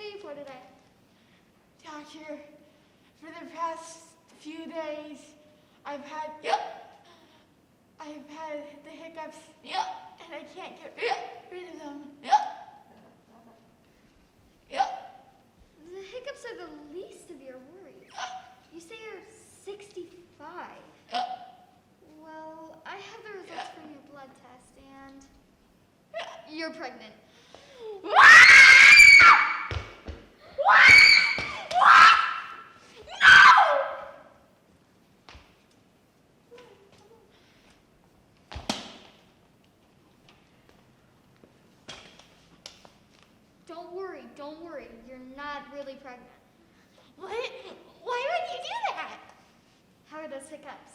do you for today? Doctor, for the past few days, I've had the hiccups, and I can't get rid of them. The hiccups are the least of your worries. You say you're 65. Well, I have the results from your blood test, and you're pregnant. Don't worry, you're not really pregnant. What? Why would you do that? How are those hiccups?